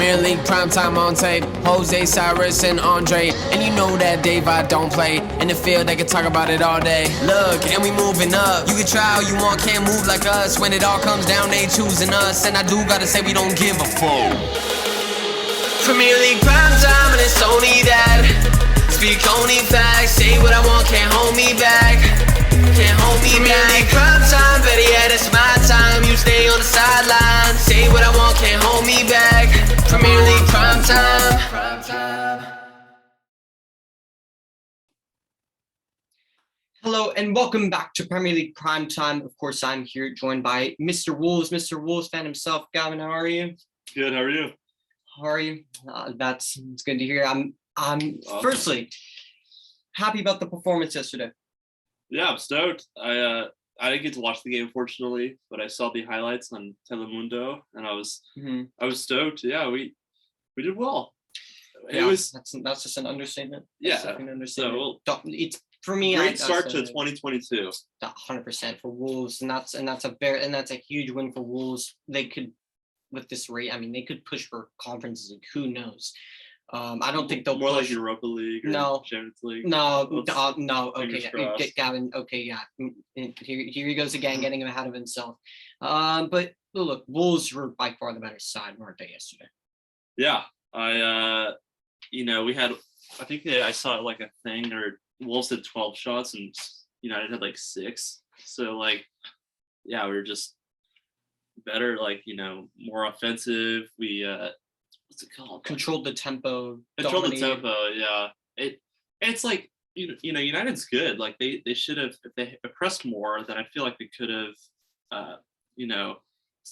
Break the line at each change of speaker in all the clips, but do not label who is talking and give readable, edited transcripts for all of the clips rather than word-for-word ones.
Premier League primetime on tape. Jose, Cyrus, and Andre. And you know that Dave I don't play. In the field, they can talk about it all day. Look, and we moving up. You can try all you want, can't move like us. When it all comes down, they choosing us. And I do gotta say, we don't give a fuck. Premier League primetime, and it's only that. Speak only facts. Say what I want, can't hold me back. Can't hold me back. Premier League primetime, better yet, it's my time. You stay on the sideline. Say what I want, can't hold me back. Premier League primetime.
Hello and welcome back to Premier League Primetime. Of course, I'm here joined by Mr. Wolves fan himself. Gavin, how are you?
Good. How are you?
How are you? It's good to hear. I'm
Awesome.
Firstly happy about the performance yesterday.
Yeah, I'm stoked. I didn't get to watch the game, fortunately, but I saw the highlights on Telemundo, and I was stoked. Yeah, we did well.
Yeah,
It was
that's just an understatement.
Yeah,
That's definitely an understatement.
so
It's for me.
great start to 2022.
100% for Wolves, and that's a huge win for Wolves. They could, with this rate, I mean, they could push for conferences. Like, who knows? I don't think they'll
more
push.
like Europa League or
No.
Champions League.
No.
Fingers
Okay,
crossed.
Gavin. Okay, yeah. Here he goes again, getting ahead of himself. But look, Wolves were by far the better side, weren't they, yesterday?
Yeah, we had. I think I saw like a thing, or Wolves had 12 shots and United had like 6. So like, yeah, we were just better. Like, more offensive. We what's it called?
Controlled the tempo.
Control the
dominated.
tempo. Yeah. It's like United's good. Like they should have, if they pressed more, then I feel like they could have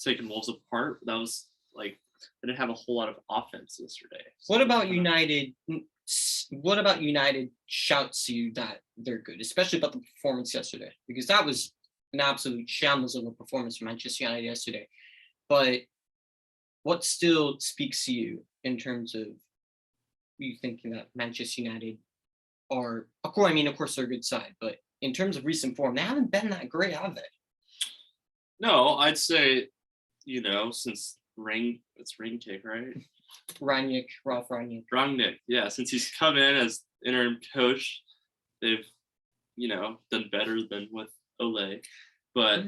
taken Wolves apart. That was like, they didn't have a whole lot of offense yesterday. So
What about United? What about United shouts to you that they're good, especially about the performance yesterday? Because that was an absolute shambles of a performance from Manchester United yesterday. But what still speaks to you in terms of you thinking that Manchester United are, of course, they're a good side, but in terms of recent form, they haven't been that great, have they?
No, I'd say, since it's Rangnick, right?
Ralph Rangnick.
Rangnick, yeah. Since he's come in as interim coach, they've, done better than with Ole. But,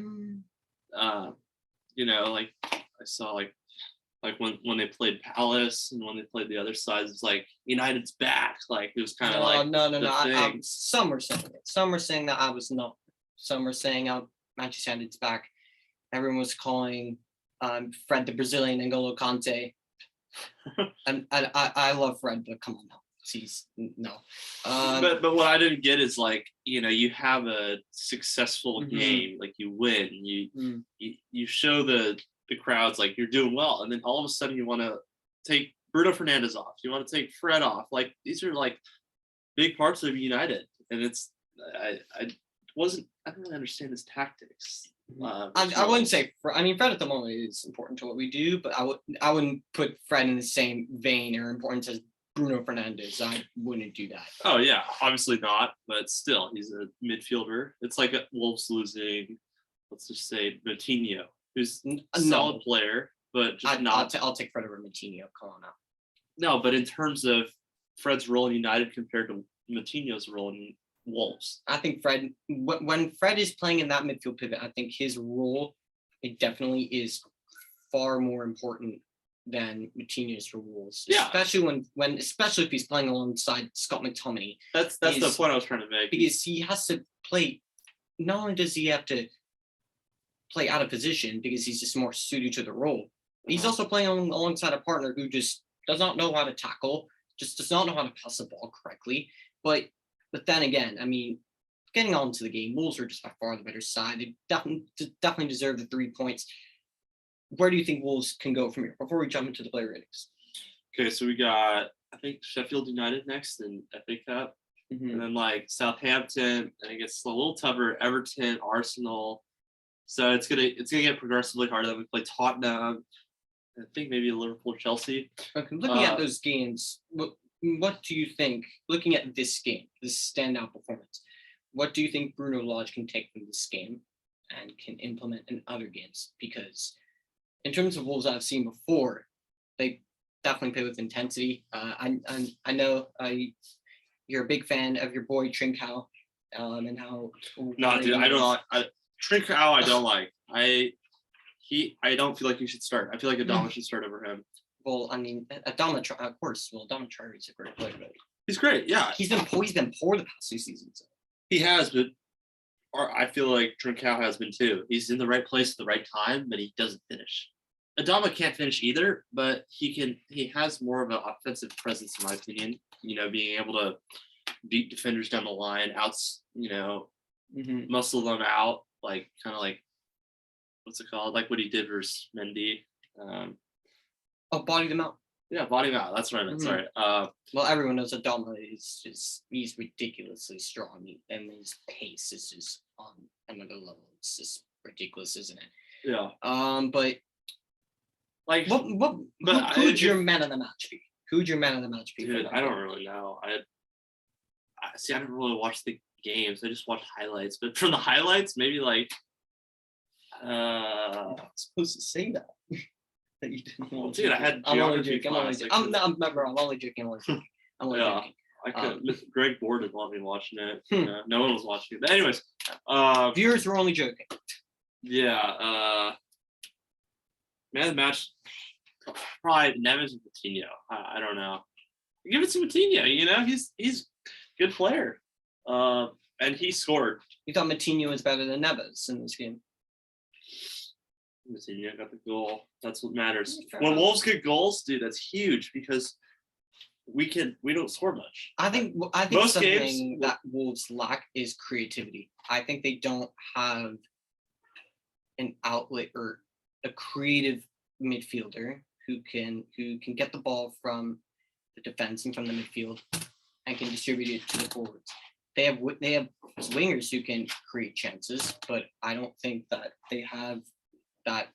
like I saw like when they played Palace and when they played the other sides, it's like United's back. Like it was kind of
no. Some were saying it. Some were saying that I was not. Some were saying Manchester United's back. Everyone was calling Fred the Brazilian N'Golo Kante. and I love Fred, but come on now. Jeez, no.
But what I didn't get is like, you have a successful game, like you win, you show the crowds like you're doing well, and then all of a sudden you want to take Bruno Fernandes off, you want to take Fred off. Like these are like big parts of United, and it's I don't really understand his tactics.
I wouldn't say Fred at the moment is important to what we do, but I wouldn't put Fred in the same vein or importance as Bruno Fernandes. I wouldn't do that.
Oh yeah, obviously not, but still he's a midfielder. It's like Wolves losing, let's just say, Moutinho, who's a solid player, but just
I'll take Fred over Moutinho. Come on now.
No, but in terms of Fred's role in United compared to Moutinho's role in Wolves,
I think Fred, when Fred is playing in that midfield pivot, I think his role, it definitely is far more important than Moutinho's for Wolves.
Yeah.
Especially especially if he's playing alongside Scott McTominay.
That's the point I was trying to make.
Because he has to play. Not only does he have to play out of position because he's just more suited to the role, he's also playing alongside a partner who just does not know how to tackle, just does not know how to pass the ball correctly. But then again, I mean, getting on to the game, Wolves are just by far the better side. They definitely deserve the 3 points. Where do you think Wolves can go from here before we jump into the player ratings?
Okay, so we got, I think, Sheffield United next in FA Cup, and then like Southampton, and it gets a little tougher. Everton, Arsenal. So it's gonna get progressively harder. Then we play Tottenham. I think maybe Liverpool, Chelsea.
Okay, looking at those games, what do you think? Looking at this game, this standout performance, what do you think Bruno Lage can take from this game and can implement in other games? Because in terms of Wolves I've seen before, they definitely play with intensity. I know you're a big fan of your boy Trincao, and how.
No, dude, I don't like Trincao. I don't like. I don't feel like he should start. I feel like Adama should start over him.
Well, I mean, Adama, of course. Well, Adama Traore is a great player, but
He's great. Yeah,
he's been poor the past 2 seasons.
he has, but I feel like Trincao has been too. He's in the right place at the right time, but he doesn't finish. Adama can't finish either, but he has more of an offensive presence, in my opinion. You know, being able to beat defenders down the line, muscle them out, like kind of like what's it called? Like what he did versus Mendy.
Body them out.
Yeah, body him out. That's what I meant. Sorry.
Well, everyone knows Adama he's ridiculously strong, and his pace is just on another level. It's just ridiculous, isn't it?
Yeah.
But
like
who'd your man of the match be? Who'd your man of the match be?
Dude, I don't really know. I don't really watch the games. I just watch highlights. But from the highlights, maybe like
I'm not supposed to say that. That you didn't want
dude, I had geography class.
I'm only joking.
I could. Greg Borden wanted me watching it. No one was watching it. But anyways,
viewers were only joking.
Yeah. Man of the match, probably Neves and Coutinho. I don't know. Give it to Coutinho. You know, he's a good player. And he scored.
You thought Coutinho was better than Neves in this game?
Coutinho got the goal. That's what matters. When Wolves get goals, dude, that's huge because we don't score much.
I think
most
something
games,
that Wolves lack is creativity. I think they don't have an outlet or a creative midfielder who can get the ball from the defense and from the midfield and can distribute it to the forwards. They have wingers who can create chances, but I don't think that they have that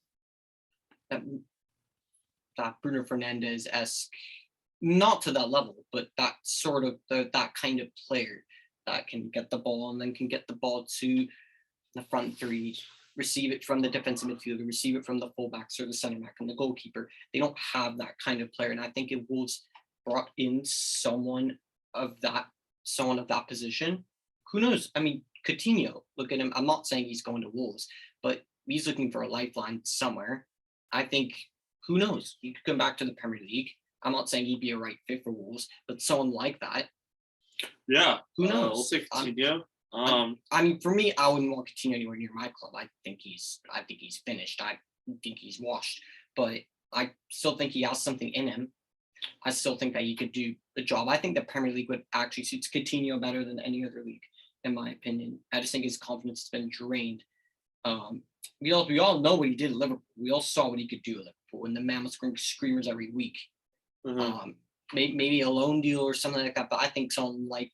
Bruno Fernandes-esque, not to that level, but that sort of that kind of player that can get the ball and then can get the ball to the front three, receive it from the defensive midfielder, receive it from the fullbacks or the center back and the goalkeeper. They don't have that kind of player, and I think if Wolves brought in someone of that position, who knows? I mean, Coutinho, look at him. I'm not saying he's going to Wolves, but he's looking for a lifeline somewhere. I think, who knows? He could come back to the Premier League. I'm not saying he'd be a right fit for Wolves, but someone like that.
Yeah.
Who knows?
We'll take Coutinho.
I mean, for me, I wouldn't want Coutinho anywhere near my club. I think he's finished. I think he's washed. But I still think he has something in him. I still think that he could do the job. I think the Premier League would actually suits Coutinho better than any other league, in my opinion. I just think his confidence has been drained. We all know what he did at Liverpool. We all saw what he could do at Liverpool, and the man was scoring screamers every week. Maybe a loan deal or something like that. But I think someone like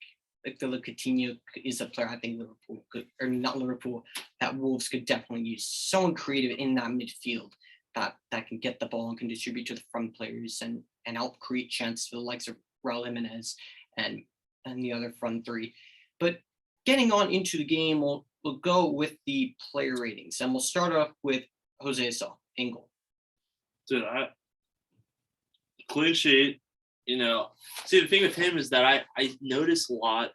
Philip Coutinho is a player I think Liverpool could, or not Liverpool, that Wolves could definitely use. Someone creative in that midfield that can get the ball and can distribute to the front players and help create chances for the likes of Raul Jimenez and the other front three. But getting on into the game, we'll go with the player ratings, and we'll start off with Jose Sa in goal.
Dude, clean sheet. You know, see, the thing with him is that I notice a lot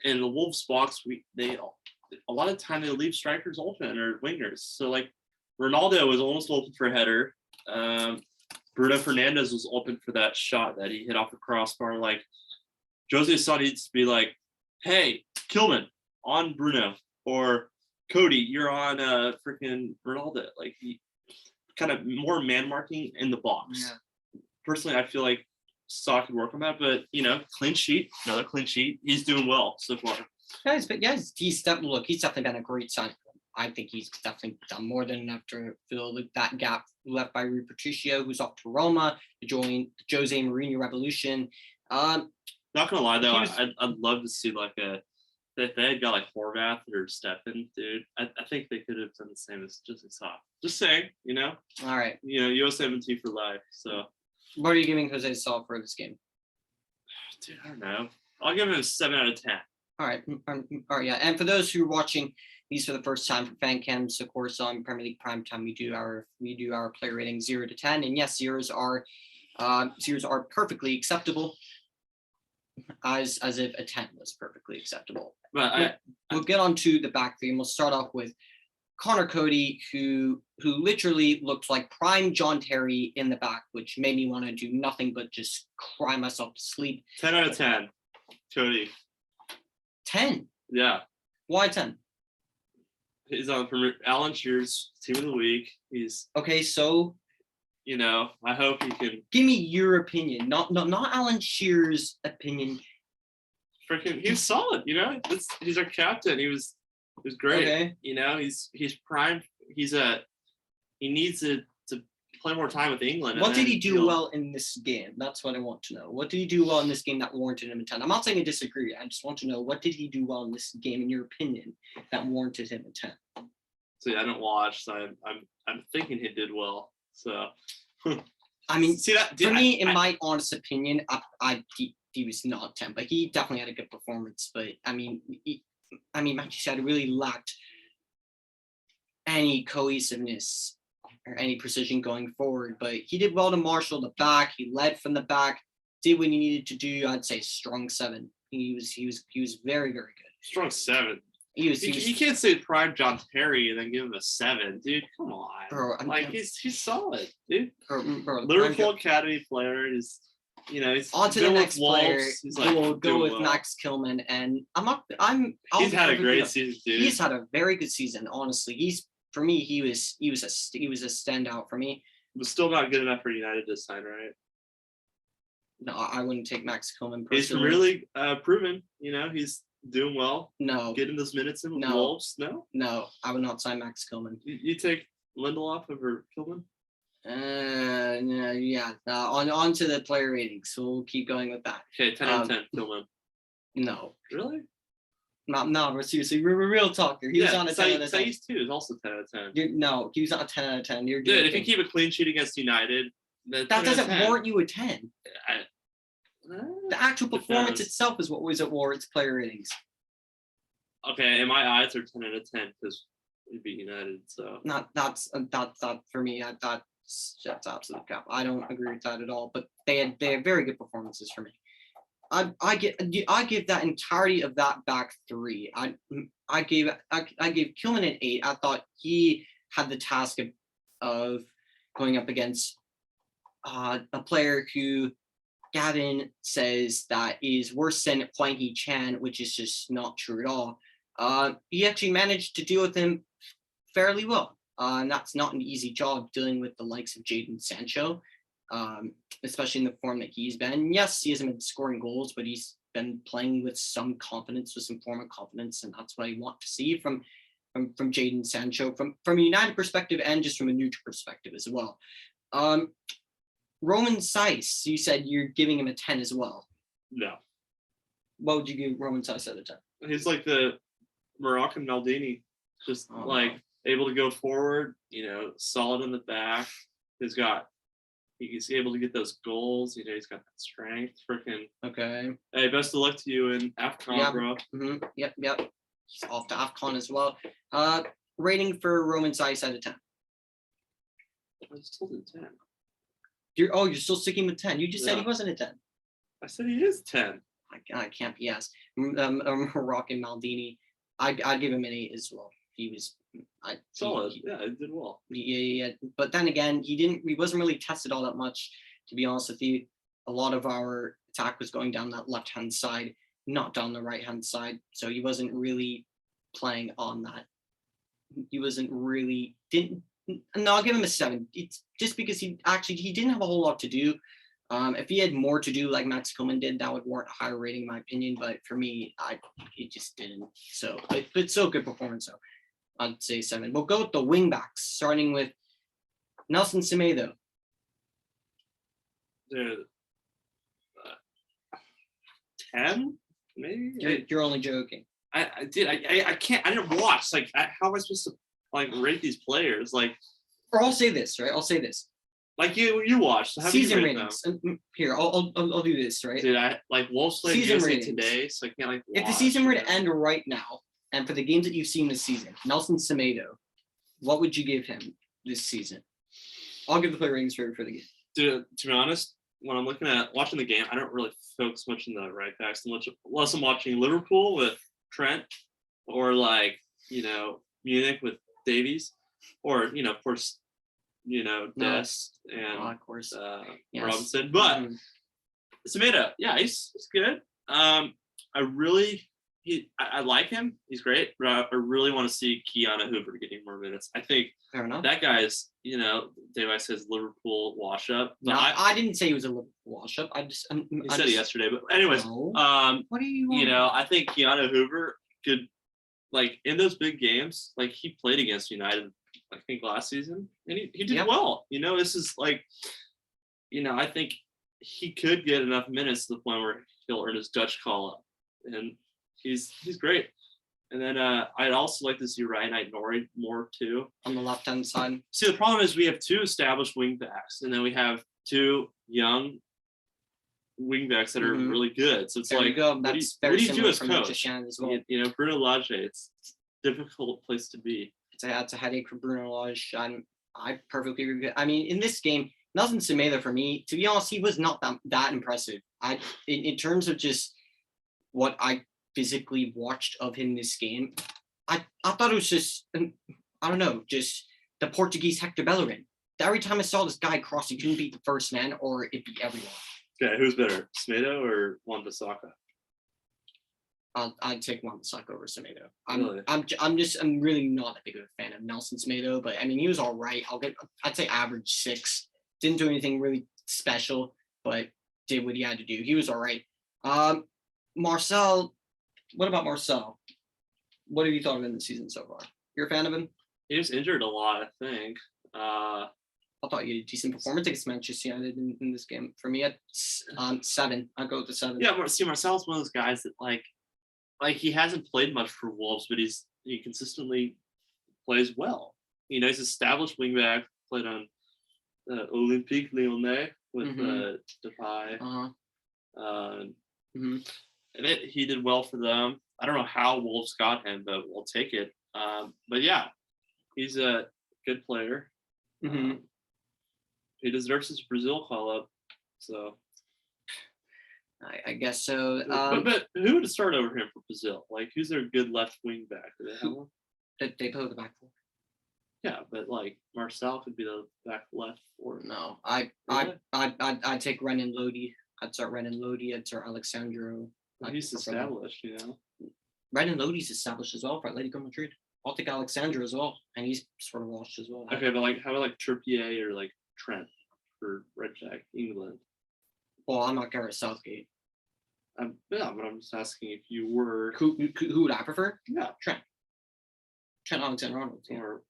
in the Wolves box. A lot of time they leave strikers open or wingers. So like Ronaldo was almost open for a header. Bruno Fernandes was open for that shot that he hit off the crossbar. Like Jose Sa needs to be like, hey, Kilman on Bruno, or Cody, you're on freaking Ronaldo. Like he kind of more man marking in the box. Yeah. Personally, I feel like Sa could work on that, but you know, clean sheet, another clean sheet. He's doing well so far.
He's definitely been a great signing. I think he's definitely done more than enough to fill that gap left by Rui Patricio, who's off to Roma to join the Jose Mourinho revolution.
Not gonna lie though, I'd love to see like if they had got like Horvath or Steffen, dude. I think they could have done the same as Jose Sa. Just saying, you know.
All right.
You know, U17 for life. So.
What are you giving Jose Sa for this game?
Dude, I don't know. I'll give him a 7 out of 10.
All right. Yeah. And for those who are watching these for the first time for fan cams, of course, on Premier League Primetime, we do our player rating 0 to 10. And yes, zeros are Zeros are perfectly acceptable, as if a 10 was perfectly acceptable.
But
We'll get on to the back three, and we'll start off with Connor Cody, who literally looked like prime John Terry in the back, which made me want to do nothing but just cry myself to sleep.
10 out of 10, Cody.
10?
Yeah.
Why 10?
He's on Alan Shearer's team of the week. He's
okay. So,
I hope he can
give me your opinion, not Alan Shearer's opinion.
Freaking, he's solid. He's our captain. He was great.
Okay.
He's prime. He needs to play more time with England.
What did he do well in this game? That's what I want to know. What did he do well in this game that warranted him a 10? I'm not saying I disagree. I just want to know, what did he do well in this game, in your opinion, that warranted him a 10?
See, I don't watch, so I'm thinking he did well. So,
I mean,
see that
for me, in my honest opinion, he was not 10, but he definitely had a good performance. But I mean, Manchester United really lacked any cohesiveness or any precision going forward, but he did well to marshal the back. He led from the back, did what he needed to do. I'd say strong 7. He was very, very good.
Strong 7.
You
can't say prime John Terry and then give him a 7, dude. Come on,
bro.
He's solid, dude.
Bro,
Liverpool Academy player. He's
on to the next player.
We'll
go with Max Kilman, and
he's had a great season, dude.
He's had a very good season. Honestly, for me, he was a standout for me.
But still not good enough for United to sign, right?
No, I wouldn't take Max Kilman personally.
He's really proven. He's doing well.
No,
getting those minutes in with Wolves. No,
I would not sign Max Kilman.
You take Lindelof over Kilman?
Yeah. On to the player ratings. So we'll keep going with that.
Okay, 10 out of 10. Kilman.
No.
Really?
No, but seriously, we're a real talker. He was on a 10 out of 10.
SAISS too is also 10 out of 10.
No, he was on a 10 out of 10.
Dude, if you keep a clean sheet against United,
that doesn't warrant you a 10. The actual performance itself is what warrants player ratings.
Okay, in my eyes, they're 10 out of 10 because we beat United. So
that's for me. That's absolute crap. I don't agree with that at all. But they had very good performances for me. I give that entirety of that back three. I gave Kilman an 8. I thought he had the task of going up against a player who Gavin says that is worse than Hwang Hee-chan, which is just not true at all. He actually managed to deal with him fairly well. And that's not an easy job, dealing with the likes of Jadon Sancho, especially in the form that he's been. Yes, he hasn't been scoring goals, but he's been playing with some confidence, with some form of confidence, and that's what I want to see from Jadon Sancho, from a United perspective and just from a neutral perspective as well. Romain SAISS, you said you're giving him a 10 as well.
No.
What would you give Romain SAISS at a 10?
He's like the Moroccan Maldini, just able to go forward, solid in the back. He's able to get those goals. He's got that strength. Freaking.
Okay.
Hey, best of luck to you in AFCON, bro.
Mm-hmm. Yep. He's off to AFCON as well. Rating for Romain SAISS out of 10.
I just told him 10.
You're still sticking with 10. You just said he wasn't a 10.
I said he is 10.
I can't be yes. Moroccan Maldini. I'd give him an 8 as well. He was
solid. He did well.
Yeah. But then again, he wasn't really tested all that much, to be honest with you. A lot of our attack was going down that left-hand side, not down the right-hand side. So he wasn't really playing on that. He wasn't really No, I'll give him a 7. It's just because he didn't have a whole lot to do. If he had more to do like Max Kilman did, that would warrant a higher rating in my opinion. But for me, he just didn't. So, but still good performance. So I'd say 7. We'll go with the wing backs, starting with Nelson Semedo.
Dude, 10 maybe.
You're only joking.
I can't. I didn't watch. How am I supposed to rate these players?
Or I'll say this, right?
You watched
season ratings. Here, I'll do this, right?
Dude, Wolves played USA today, so I can't watch.
If the season were to end right now, and for the games that you've seen this season, Nelson Semedo, what would you give him this season? I'll give the player ratings for the game.
Dude, to be honest, when I'm looking at watching the game, I don't really focus much on the right backs unless I'm watching Liverpool with Trent, or like Munich with Davies, or of course Dest and
of course, yes.
Robinson. But Semedo, yeah, he's good. I like him. He's great, but I really want to see Keanu Hoover getting more minutes. I think
fair enough.
That guy's, Dave says Liverpool wash up.
No, I didn't say he was a Liverpool wash up. He
said it yesterday, but anyways,
no. What do you?
I think Keanu Hoover could, like, in those big games, like he played against United, I think last season, and he did well. This is like, I think he could get enough minutes to the point where he'll earn his Dutch call up, and he's great. And then I'd also like to see Ryan Knight-Norrie more too
on the left-hand side.
See, the problem is we have 2 established wing backs, and then we have 2 young wing backs that are really good. So it's
there
like,
you go. That's what do you do as coach? As well.
Bruno Lage, it's a difficult place to be.
It's a headache for Bruno Lage. I perfectly agree with it. I mean, in this game, Nelson Semedo, for me, to be honest, he was not that impressive. In terms of just what I physically watched of him this game, I thought it was just, I don't know, just the Portuguese Hector Bellerin. Every time I saw this guy cross, he couldn't beat the first man, or it beat everyone.
Okay, who's better, Semedo or Wan-Bissaka?
I'd take Wan-Bissaka over Semedo.
Really?
I'm really not a big of a fan of Nelson Semedo, but I mean, he was all right. I'd say average 6. Didn't do anything really special, but did what he had to do. He was all right. Marcel, what about Marcel? What have you thought of him this season so far? You're a fan of him?
He was injured a lot, I think.
I thought you had a decent performance against Manchester United in this game. For me, at 7, I'd go with the 7.
Yeah, Marcel's one of those guys that like he hasn't played much for Wolves, but he consistently plays well. He's established wingback, played on Olympique Lyonnais with Depay. And he did well for them. I don't know how Wolves got him, but we'll take it. But yeah, he's a good player. He deserves his Brazil call-up. So
I guess so.
But who would start over him for Brazil? Like, who's their good left wing back? Do they have one?
They play with the back 4.
Yeah, but like Marcel could be the back left, or
no. I'd take Renan Lodi. I'd start Renan Lodi. I'd start Alexandro.
He's established,
Renan Lodi's established as well for Atletico Madrid. I'll take Alexandro as well, and he's sort of washed as well.
Okay, but like, how about like Trippier or like Trent for Red Jack England?
Well, I'm not Gareth Southgate.
Yeah, but I'm just asking if you were.
Who would I prefer?
Yeah,
Trent Alexander-Arnold. Yeah.
Or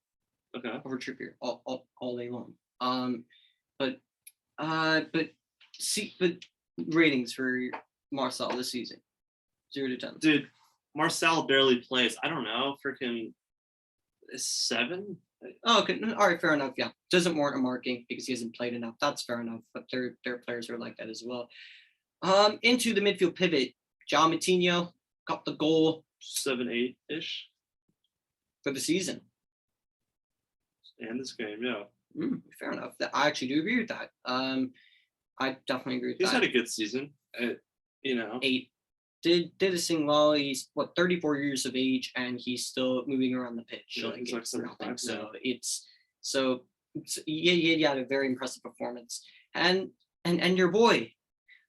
over Trippier all day long. But ratings for Marcel this season, 0 to 10.
Dude, Marcel barely plays. I don't know, freaking 7.
Oh, okay. All right, fair enough. Yeah, doesn't warrant a marking because he hasn't played enough. That's fair enough. But their players are like that as well. Into the midfield pivot, John Matinho got the goal.
7-8-ish
for the season.
And this game, yeah.
Fair enough. I actually do agree with that. I definitely agree with that.
He's had a good season.
8. Did his thing well. He's 34 years of age, and he's still moving around the pitch.
Yeah, he's like 75.
So he had a very impressive performance. And your boy,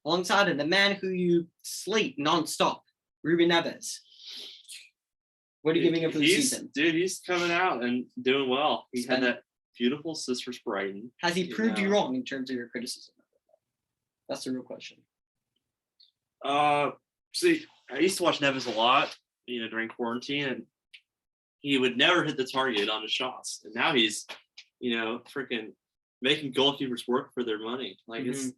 alongside him, the man who you slate nonstop, Ruben Neves. What are you giving him for the season?
Dude, he's coming out and doing well. He had that beautiful assist for Brighton.
Has he proved you wrong in terms of your criticism? That's the real question.
See, I used to watch Neves a lot, during quarantine, and he would never hit the target on his shots. And now he's, freaking making goalkeepers work for their money. Like it's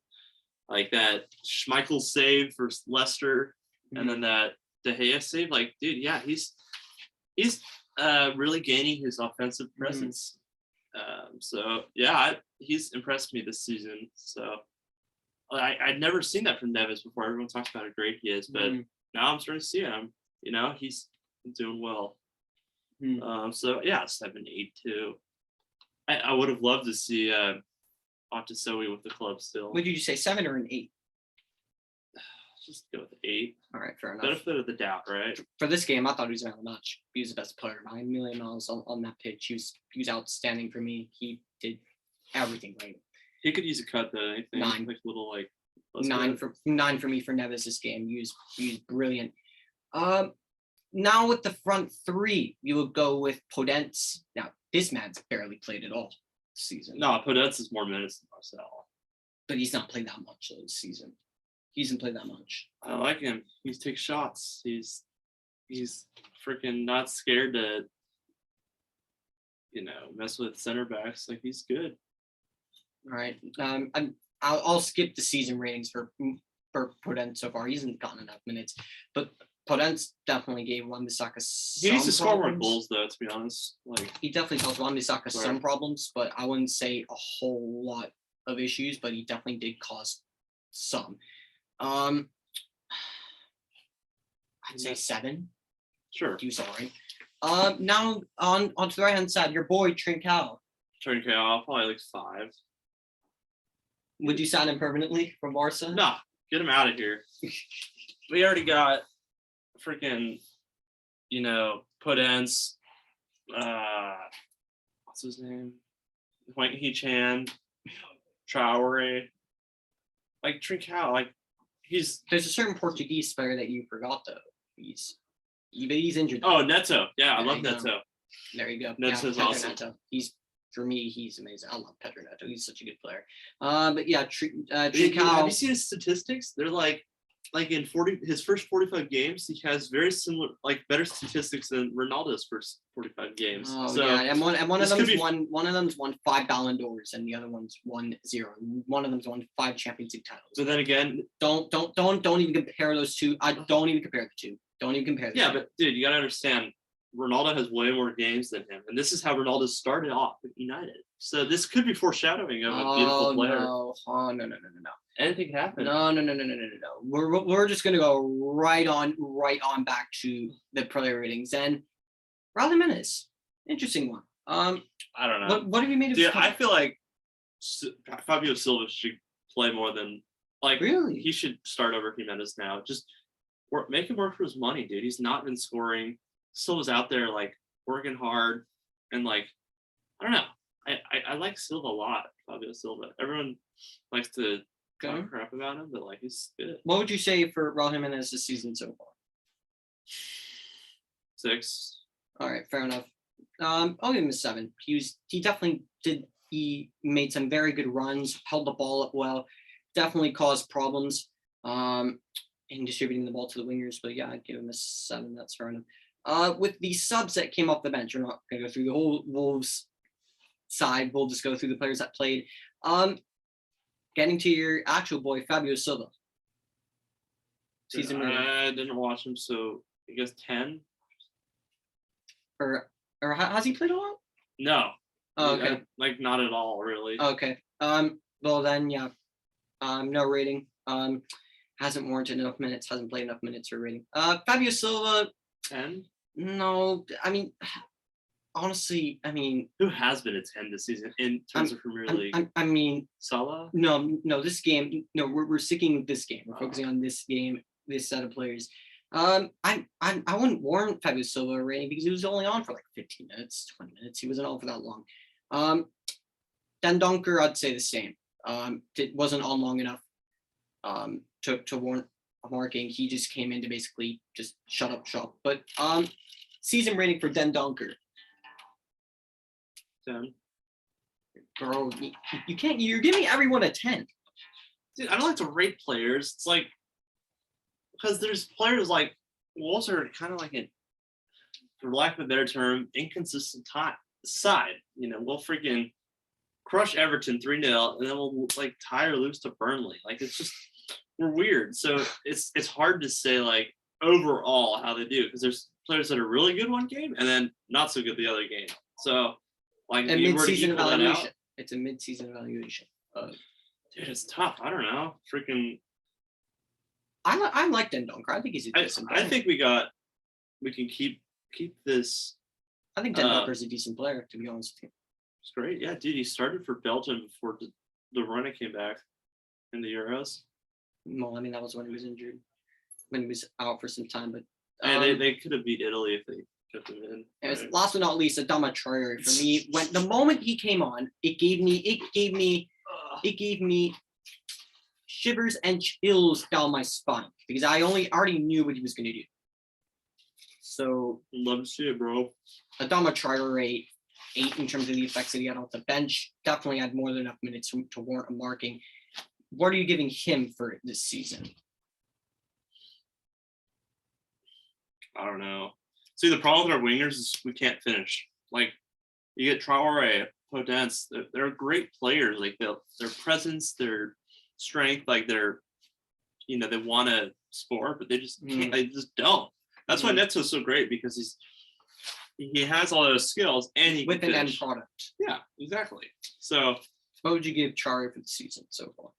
like that Schmeichel save for Leicester, and then that De Gea save. Like, dude, yeah, he's really gaining his offensive presence. So yeah, he's impressed me this season. So I'd never seen that from Neves before. Everyone talks about how great he is, but now I'm starting to see him. He's doing well. So yeah, 7-8-2. I would have loved to see Otasowie with the club still.
What did you say, 7 or an 8?
Just go with 8.
All right, fair enough.
Benefit of the doubt, right?
For this game, I thought he was man of the match. He was the best player by a million miles on that pitch. He was outstanding for me. He did everything right.
He could use a cut though. I think
9.
like little like
9 for me for Neves this game. He was brilliant. Now with the front 3, you would go with Podence. Now this man's barely played at all this season.
No, Podence is more minutes than Marcel.
But he's not played that much this season. He hasn't played that much.
I like him. He takes shots. He's freaking not scared to, mess with center backs. Like he's good.
All right. I'll skip the season ratings for Podence so far. He hasn't gotten enough minutes, but Podence definitely gave Wan-Bissaka some
He needs to score more
problems.
goals though. To be honest, like
He definitely caused Wan-Bissaka
Right.
some problems, but I wouldn't say a whole lot of issues. But he definitely did cause some. I'd say 7.
sure.
He was all right. Now on to the right hand side, your boy Trincao.
Turn KO probably like 5.
Would you sign him permanently from Barca?
No, get him out of here. We already got freaking, Podence. What's his name? Wang Hee-chan, Traore. Like Trincao, like he's.
There's a certain Portuguese player that you forgot though. He's injured.
Oh, Neto. Yeah, I
There
love
you go.
Neto.
There you go.
Neto's
Pedro
awesome.
Neto. For me, he's amazing. I love Pedro Neto. He's such a good player. But yeah,
Have you
Trincao.
seen his statistics? They're like in his first 45 games, he has very similar, like better statistics than Ronaldo's first 45 games.
Oh
So
yeah, and one of
this could
them's
be-
one of them's won 5 Ballon d'Ors, and the other one's won 0. One of them's won 5 Champions League titles.
but then again,
Don't even compare those two. I don't even compare the two. Don't even compare. The
yeah,
two.
but dude, you gotta understand, Ronaldo has way more games than him, and this is how Ronaldo started off with United. So this could be foreshadowing of a beautiful player.
No. Oh no.
Anything happen?
No. We're just gonna go right on back to the player ratings. And Raul Jimenez, interesting one.
I don't know.
What have you made of?
Dude,
his
I feel like Fabio Silva should play more than
Really?
He should start over Jimenez now. Just make him work for his money, dude. He's not been scoring. Silva's out there like working hard and like I don't know. I like Silva a lot, Fabio Silva. Everyone likes to talk crap about him, but like he's good.
What would you say for Raul Jimenez this season so far?
6.
All right, fair enough. I'll give him a 7. He made some very good runs, held the ball up well, definitely caused problems in distributing the ball to the wingers. But yeah, I'd give him a 7. That's fair enough. With the subs that came off the bench, we're not gonna go through the whole Wolves side. We'll just go through the players that played. Getting to your actual boy Fabio Silva. Season rating.
I didn't watch him, so I guess 10.
Or has he played a lot?
No.
Oh, okay.
Like not at all, really.
Okay. Well then, yeah. No rating. Hasn't warranted enough minutes. Hasn't played enough minutes for a rating. Fabio Silva.
10.
No, I mean, honestly,
Who has been a 10 this season in terms of Premier League?
I mean,
Salah?
no. This game, no. We're sticking with this game. We're
Oh.
focusing on this game, this set of players. I wouldn't warrant Fabio Silva a rating because he was only on for like 15 minutes, 20 minutes. He wasn't on for that long. Dendoncker, I'd say the same. It wasn't on long enough to warrant a marking. He just came in to basically just shut up shop. But season rating for Dendoncker.
10.
Bro, you can't. You're giving everyone a 10.
Dude, I don't like to rate players. It's like because there's players like Wolves are kind of like a, for lack of a better term, inconsistent side. We'll freaking crush Everton 3-0, and then we'll like tie or lose to Burnley. Like it's just we're weird. So it's hard to say like overall how they do because there's players that are really good one game and then not so good the other game. So like
And
if you were to
mid-season
equal that
evaluation.
out,
It's a mid-season evaluation.
dude, it's tough. I don't know. Freaking.
I like Dendoncker. I think he's a decent player.
I think we can keep this.
I think Dendonker's a decent player, to be honest with you.
It's great. Yeah, dude, he started for Belgium before De Bruyne came back in the Euros.
Well, I mean, that was when he was injured, when he was out for some time. But
And they could have beat Italy if they kept him in.
right. Last but not least, Adama Traore for me. When the moment he came on, it gave me shivers and chills down my spine because I already knew what he was going to do. So
Love to see it, bro.
Adama Traore, 8 in terms of the effects that he had off the bench. Definitely had more than enough minutes to warrant a marking. What are you giving him for this season?
I don't know. See, the problem with our wingers is we can't finish. Like, you get Traore, Podence, they're great players. Like, their presence, their strength, like they're, they want to score, but they just can't. They just don't. That's why Neto's so great because he has all those skills and he
with
can
an end
finish.
product.
Yeah, exactly. So,
what would you give Traore for the season so far?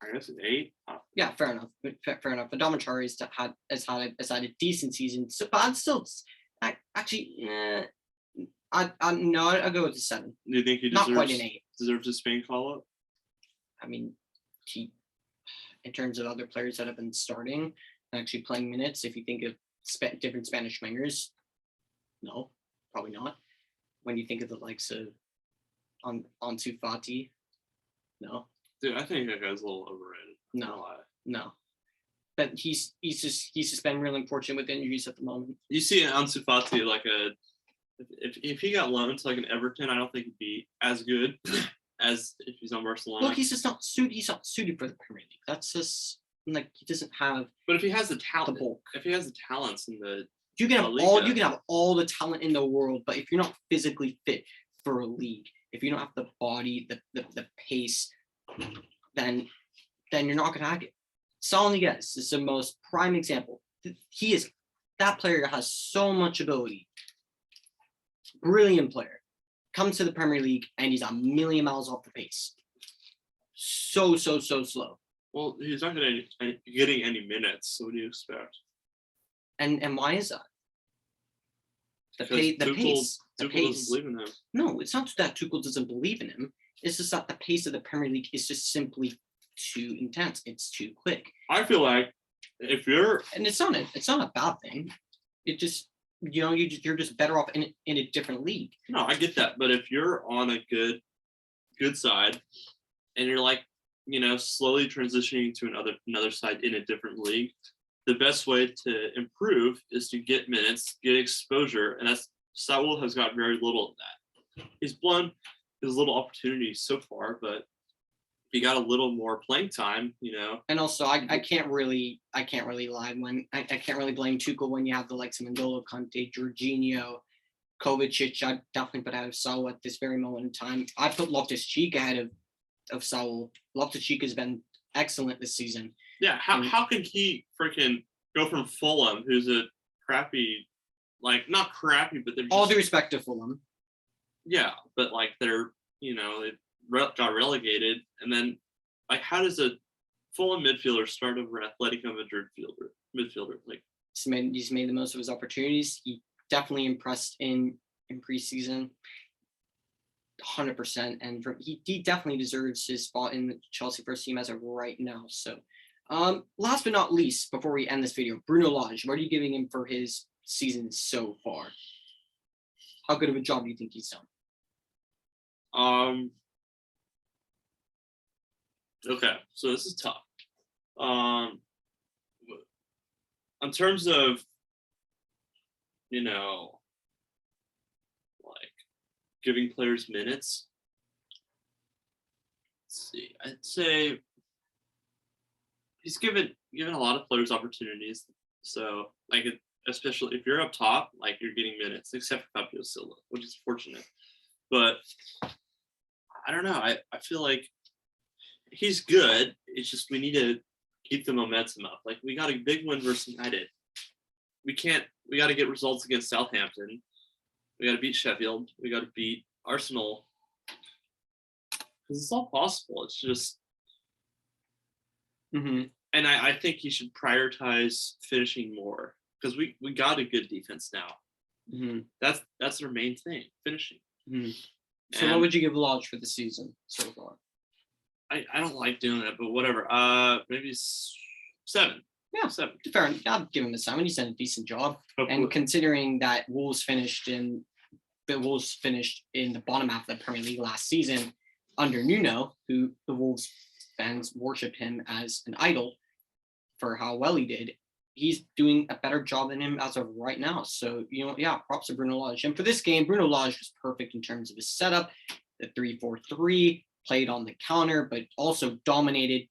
I guess an 8.
Yeah, fair enough. Fair enough. Adama Traore has had a decent season, so but I'm still actually. I'll go with a 7.
Do you think he
Not quite an 8.
deserves a Spain call up?
I mean, in terms of other players that have been starting and actually playing minutes, if you think of different Spanish wingers, no, probably not. When you think of the likes of Ansu Fati, no.
Dude, I think that guy's a little overrated.
No. But he's just been really unfortunate with injuries at the moment.
You see Ansu Fati like if he got loaned to like an Everton, I don't think he'd be as good as if he's on Barcelona.
Look, he's just not suited. He's not suited for the Premier League. That's just like he doesn't have.
But if he has the talent,
the bulk.
if he has the talents in the
you can have
Liga.
you can have all the talent in the world, but if you're not physically fit for a league, if you don't have the body, the pace, then you're not gonna have it. Salonigas is the most prime example. That player has so much ability. Brilliant player. Comes to the Premier League and he's a million miles off the pace. So slow.
Well, he's not getting any minutes. So what do you expect?
And why is that? The pace.
Tuchel doesn't believe in him.
No, it's not that Tuchel doesn't believe in him. It's just that the pace of the Premier League is just simply too intense. It's too quick.
I feel like if you're
and it's not a bad thing. It just you're just better off in a different league.
No, I get that, but if you're on a good side, and you're like slowly transitioning to another side in a different league, the best way to improve is to get minutes, get exposure, and that's Saul has got very little of that. He's blown his little opportunities so far, but he got a little more playing time,
And also, I can't really lie when I can't really blame Tuchel when you have the likes of N'Golo Kante, Jorginho, Kovacic. I definitely put out of Saul at this very moment in time. I put Loftus-Cheek ahead of Saul. Loftus-Cheek has been excellent this season.
Yeah, how can he freaking go from Fulham, who's a crappy, like not crappy, but they're just,
all due respect to Fulham.
Yeah, but like they're they got relegated, and then like how does a Fulham midfielder start over Atletico Madrid midfielder? Like
he's made the most of his opportunities. He definitely impressed in preseason. 100%, and he definitely deserves his spot in the Chelsea first team as of right now. So, last but not least, before we end this video, Bruno Lage, what are you giving him for his season so far? How good of a job do you think he's done?
Okay, so this is tough. In terms of giving players minutes. Let's see. I'd say he's given a lot of players opportunities. So like especially if you're up top, like you're getting minutes, except for Fabio Silva, which is fortunate. But I don't know. I feel like he's good. It's just we need to keep the momentum up. Like we got a big win versus United. We got to get results against Southampton. We got to beat Sheffield. We got to beat Arsenal. Because it's all possible. It's just.
Mm-hmm.
And I think he should prioritize finishing more because we got a good defense now.
Mm-hmm.
That's our main thing, finishing.
Mm-hmm. So what would you give Lodge for the season so far?
I don't like doing it, but whatever. Maybe 7.
Yeah,
7.
Fair enough. I'll give him a 7. He's done a decent job. And considering that Wolves finished in the bottom half of the Premier League last season under Nuno, who the Wolves fans worship him as an idol for how well he did, he's doing a better job than him as of right now. So, props to Bruno Lage. And for this game, Bruno Lage was perfect in terms of his setup, the 3-4-3, played on the counter, but also dominated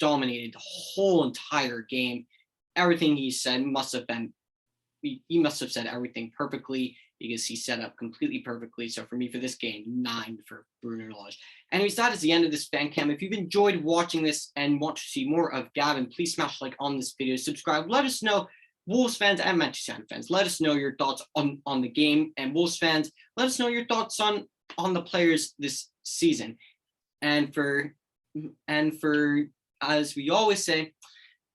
the whole entire game. Everything he said he must have said everything perfectly because he set up completely perfectly. So for me, for this game, 9 for Bruno Lage. Anyways, that is the end of this fan cam. If you've enjoyed watching this and want to see more of Gavin, please smash like on this video, subscribe. Let us know, Wolves fans and Manchester United fans, let us know your thoughts on the game. And Wolves fans, let us know your thoughts on the players this season. And for as we always say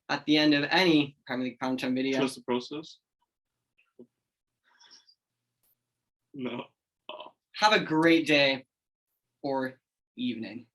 at the end of any Premier League Prime Time video,
trust the process. No.
Have a great day or evening.